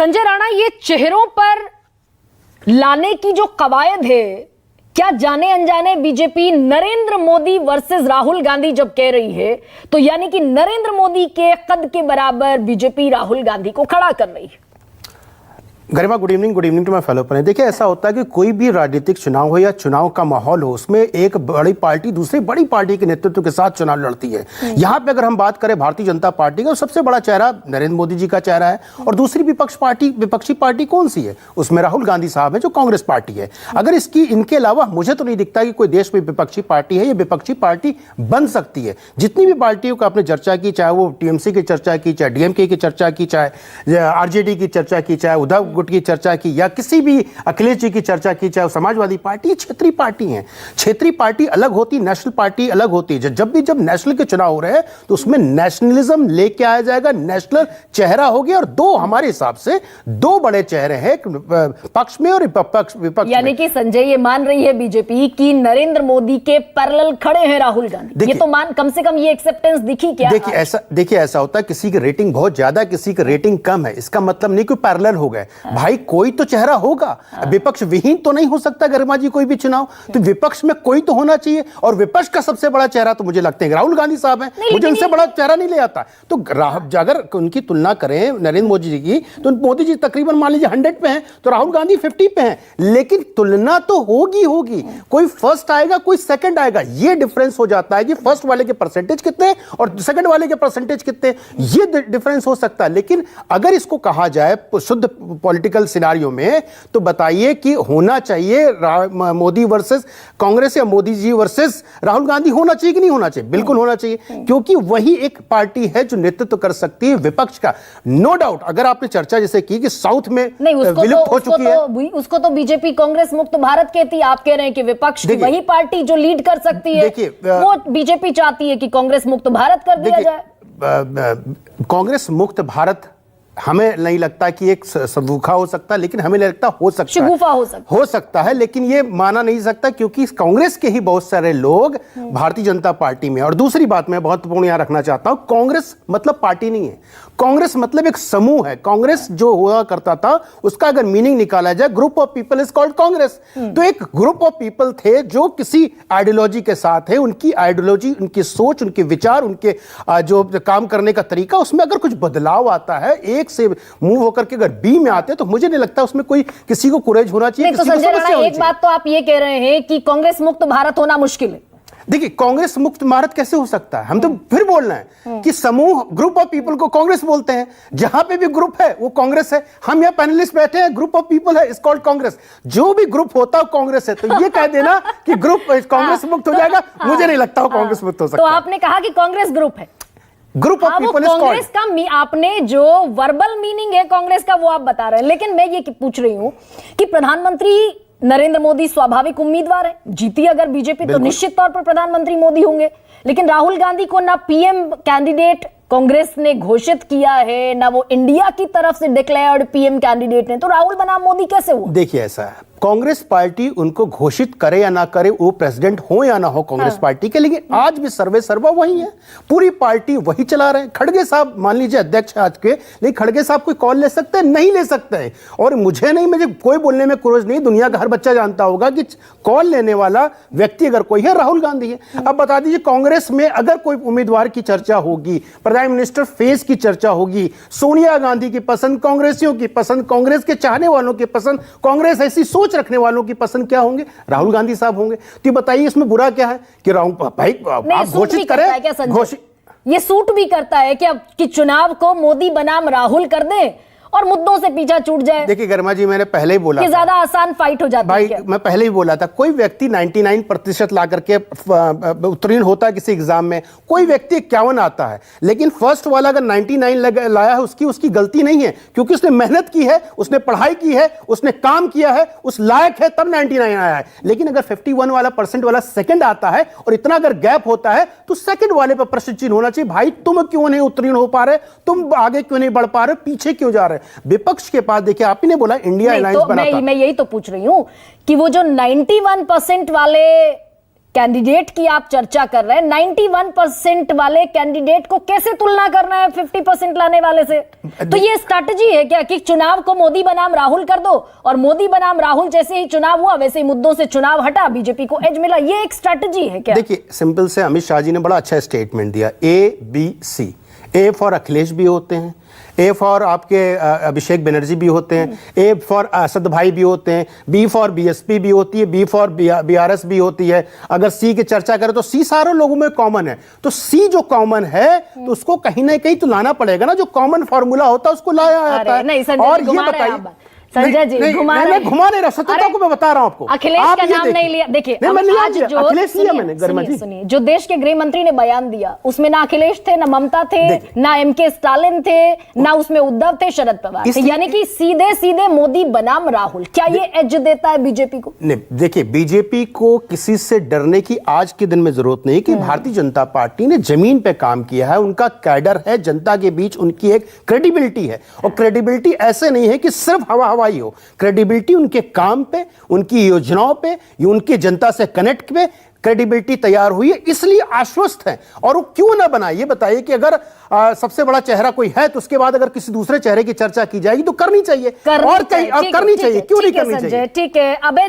संजय राणा, ये चेहरों पर लाने की जो कवायद है, क्या जाने अनजाने बीजेपी नरेंद्र मोदी वर्सेस राहुल गांधी जब कह रही है तो यानी कि नरेंद्र मोदी के कद के बराबर बीजेपी राहुल गांधी को खड़ा कर रही है। Garima, good evening to my fellow friend. देखिए, ऐसा होता है कि कोई भी राजनीतिक चुनाव हो या चुनाव का माहौल हो, उसमें एक बड़ी पार्टी दूसरी बड़ी पार्टी के नेतृत्व के साथ चुनाव लड़ती है। यहाँ पे अगर हम बात करें भारतीय जनता पार्टी का, तो सबसे बड़ा चेहरा नरेंद्र मोदी जी का चेहरा है और दूसरी विपक्षी पार्टी कौन सी है? उसमें राहुल गांधी साहब है, जो कांग्रेस पार्टी है। अगर इनके अलावा मुझे तो नहीं दिखता कि कोई देश में विपक्षी पार्टी है या विपक्षी पार्टी बन सकती है। जितनी भी पार्टियों का आपने चर्चा की, चाहे वो टीएमसी की चर्चा की, चाहे डीएमके की चर्चा की, चाहे आरजेडी की चर्चा की, चाहे उद्धव की चर्चा की, या किसी भी अखिलेश जी की चर्चा की, चाहे समाजवादी पार्टी, क्षेत्रीय पार्टी है। क्षेत्रीय पार्टी अलग होती, नेशनल पार्टी अलग होती है। जब नेशनल के चुनाव हो रहे हैं तो उसमें नेशनलिज्म लेके आया जाएगा, नेशनल चेहरा होगी। और दो, हमारे हिसाब से दो बड़े चेहरे हैं पक्ष में और विपक्ष। यानी कि संजय ये मान रही है बीजेपी कि नरेंद्र मोदी के पैरेलल खड़े हैं राहुल गांधी। ये तो कम से कम ये एक्सेप्टेंस दिखी क्या? देखिए ऐसा होता है, किसी की रेटिंग बहुत ज्यादा, किसी की रेटिंग कम है, इसका मतलब नहीं कि पैरेलल हो गए। भाई कोई तो चेहरा होगा, विपक्ष विहीन तो नहीं हो सकता गरिमा जी कोई भी चुनाव, तो विपक्ष में कोई तो होना चाहिए। और विपक्ष का सबसे बड़ा चेहरा तो मुझे लगते हैं राहुल गांधी साहब हैं। मुझे उनसे बड़ा चेहरा नहीं ले आता। तो अगर उनकी तुलना करें नरेंद्र मोदी जी की, तो मोदी जी तकरीबन मान लीजिए 100 पे हैं, तो राहुल गांधी 50 पे हैं। लेकिन तुलना तो होगी। कोई फर्स्ट आएगा, कोई सेकंड आएगा। ये डिफरेंस हो जाता है कि फर्स्ट वाले के परसेंटेज कितने और सेकंड वाले के परसेंटेज कितने, ये डिफरेंस हो सकता है। लेकिन अगर इसको कहा जाए शुद्ध पॉलिटिकल सिनारियो में, तो बताइए कि होना चाहिए मोदी वर्सेस कांग्रेस या मोदी जी वर्सेस राहुल गांधी होना चाहिए कि नहीं होना चाहिए? बिल्कुल होना चाहिए, क्योंकि वही एक पार्टी है जो नेतृत्व कर सकती है विपक्ष का। No doubt. अगर आपने चर्चा जैसे की कि साउथ में विलुप्त हो चुकी है, उसको तो बीजेपी कांग्रेस मुक्त भारत कहती है। आप कह रहे हैं कि विपक्ष की वही पार्टी जो लीड कर सकती है, वो बीजेपी चाहती है कि कांग्रेस मुक्त भारत कर दिया जाए। कांग्रेस मुक्त भारत हमें नहीं लगता कि एक शगुफा हो सकता, लेकिन हमें लगता हो सकता है, लेकिन ये माना नहीं सकता, क्योंकि कांग्रेस के ही बहुत सारे लोग भारतीय जनता पार्टी में। और दूसरी बात मैं महत्वपूर्ण यहां रखना चाहता हूं, कांग्रेस मतलब पार्टी नहीं है, कांग्रेस मतलब एक समूह है। कांग्रेस जो हुआ करता था, उसका अगर मीनिंग निकाला जाए, group of people is called Congress. तो एक ग्रुप ऑफ पीपल थे जो किसी आइडियोलॉजी के साथ है, उनकी आइडियोलॉजी, उनकी सोच, उनके विचार, उनके जो काम करने का तरीका, उसमें अगर कुछ बदलाव आता है, एक से मूव होकर के अगर बी में आते हैं, तो मुझे नहीं लगता उसमें कोई किसी को कुरेज होना चाहिए। तो संजय राणा, एक बात तो आप ये कह रहे हैं कि कांग्रेस मुक्त भारत होना मुश्किल है। देखिए, कांग्रेस मुक्त भारत कैसे हो सकता है? हम तो फिर बोल रहे हैं कि समूह, ग्रुप ऑफ पीपल को कांग्रेस बोलते हैं। जहां पे भी ग्रुप है वो कांग्रेस है। हम यहाँ पैनलिस्ट बैठे हैं, ग्रुप ऑफ पीपल है, इज कॉल्ड कांग्रेस। जो भी ग्रुप होता है कांग्रेस है। तो ये कह देना कि ग्रुप कांग्रेस मुक्त हो जाएगा, मुझे नहीं लगता वो कांग्रेस मुक्त हो सकता। तो आपने कहा कि कांग्रेस ग्रुप है, ग्रुप ऑफ पीपल। कांग्रेस का आपने जो वर्बल मीनिंग है कांग्रेस का वो आप बता रहे हैं, लेकिन मैं ये पूछ रही हूं कि प्रधानमंत्री नरेंद्र मोदी स्वाभाविक उम्मीदवार है, जीती अगर बीजेपी तो निश्चित तौर पर प्रधानमंत्री मोदी होंगे। लेकिन राहुल गांधी को ना पीएम कैंडिडेट कांग्रेस ने घोषित किया है, ना वो इंडिया की तरफ से डिक्लेयर्ड पीएम कैंडिडेट ने, तो राहुल बनाम मोदी कैसे हुआ? देखिए, ऐसा है, कांग्रेस पार्टी उनको घोषित करे या ना करे, वो प्रेसिडेंट हो या ना हो कांग्रेस पार्टी के, लेकिन आज भी सर्वा वही है, पूरी पार्टी वही चला रहे हैं। खड़गे साहब मान लीजिए अध्यक्ष आज के, लेकिन खड़गे साहब कोई कॉल ले सकते हैं? नहीं ले सकते हैं। और मुझे कोई बोलने में कुरेज नहीं, दुनिया का हर बच्चा जानता होगा कि कॉल लेने वाला व्यक्ति अगर कोई है, राहुल गांधी है। अब बता दीजिए, कांग्रेस में अगर कोई उम्मीदवार की चर्चा होगी, प्राइम मिनिस्टर फेस की चर्चा होगी, सोनिया गांधी की पसंद, कांग्रेसियों की पसंद, कांग्रेस के चाहने वालों की पसंद, कांग्रेस ऐसी सोच रखने वालों की पसंद क्या होंगे? राहुल गांधी साहब होंगे। तो बताइए इसमें बुरा क्या है कि राहुल भाई आप घोषित करें? ये सूट भी करता है क्या कि चुनाव को मोदी बनाम राहुल कर दें और मुद्दों से पीछा छूट जाए? देखिए गरिमा जी, मैंने पहले ही बोला कि ज्यादा आसान फाइट हो जाती भाई, है। मैं पहले ही बोला था, कोई व्यक्ति 99% ला करके उत्तीर्ण होता है किसी एग्जाम में, कोई व्यक्ति 51 आता है, लेकिन फर्स्ट वाला अगर 99 लाया है, उसकी गलती नहीं है, क्योंकि उसने मेहनत की है, उसने पढ़ाई की है, उसने काम किया है, उस लायक है, तब 99 आया है। लेकिन अगर 51 वाला परसेंट वाला सेकंड आता है और इतना अगर गैप होता है, तो सेकंड वाले पर प्रश्न चिन्ह होना चाहिए। भाई तुम क्यों नहीं उत्तीर्ण हो पा रहे, तुम आगे क्यों नहीं बढ़ पा रहे, पीछे क्यों जा रहे? विपक्ष के पास देखिए, आप ही ने बोला इंडिया अलायंस बना था। मैं यही तो पूछ रही हूं कि वो जो 91% वाले कैंडिडेट की आप चर्चा कर रहे हैं, 91% वाले कैंडिडेट को कैसे तुलना करना है 50% लाने वाले से? तो ये स्ट्रैटेजी है क्या कि चुनाव को मोदी बनाम राहुल कर दो, और मोदी बनाम राहुल जैसे ही चुनाव हुआ वैसे ही मुद्दों से चुनाव हटा, बीजेपी को एज मिला? ये एक स्ट्रैटेजी है क्या? देखिए, सिंपल से अमित शाह जी ने बड़ा अच्छा स्टेटमेंट दिया, ABC। ए फॉर अखिलेश भी होते हैं, ए फॉर आपके अभिषेक बनर्जी भी होते हैं, ए फॉर असद भाई भी होते हैं, बी फॉर BSP भी होती है, बी फॉर BRS भी होती है। अगर सी की चर्चा करें तो सी सारों लोगों में कॉमन है। तो सी जो कॉमन है तो उसको कहीं ना कहीं तो लाना पड़ेगा ना, जो कॉमन फॉर्मूला होता है उसको लाया जाता है। नहीं संजय, और जी ये घुमा रहे हैं बताइए, आप। संजय जी घुमा रहे हैं। घुमा नहीं रहा, सत्यता को मैं बता रहा हूं आपको। अखिलेश आप का ये नाम नहीं लिया। देखिए, आज जो अखिलेश लिया मैंने, गरिमा जी। सुनिए, जो देश के गृह मंत्री ने बयान दिया उसमें ना अखिलेश थे, ना ममता थे, ना MK स्टालिन थे, ना उसमें उद्धव थे, शरद पवार थे, यानी कि सीधे सीधे मोदी बनाम राहुल। क्या ये एज देता है बीजेपी को? नहीं, देखिए, बीजेपी को किसी से डरने की आज के दिन में जरूरत नहीं कि भारतीय जनता पार्टी ने जमीन पे काम किया है, उनका कैडर है, जनता के बीच उनकी एक क्रेडिबिलिटी है। और क्रेडिबिलिटी ऐसे नहीं है कि सिर्फ हवा हवाई हो, क्रेडिबिलिटी उनके काम पे, उनकी योजनाओं पे, उनकी जनता से कनेक्ट पे क्रेडिबिलिटी तैयार हुई है, इसलिए आश्वस्त है। और वो क्यों ना बनाए? ये बताइए कि अगर सबसे बड़ा चेहरा कोई है तो उसके बाद अगर किसी दूसरे चेहरे की चर्चा की जाएगी तो करनी चाहिए, और करनी चाहिए, क्यों नहीं करनी चाहिए? ठीक है, अबे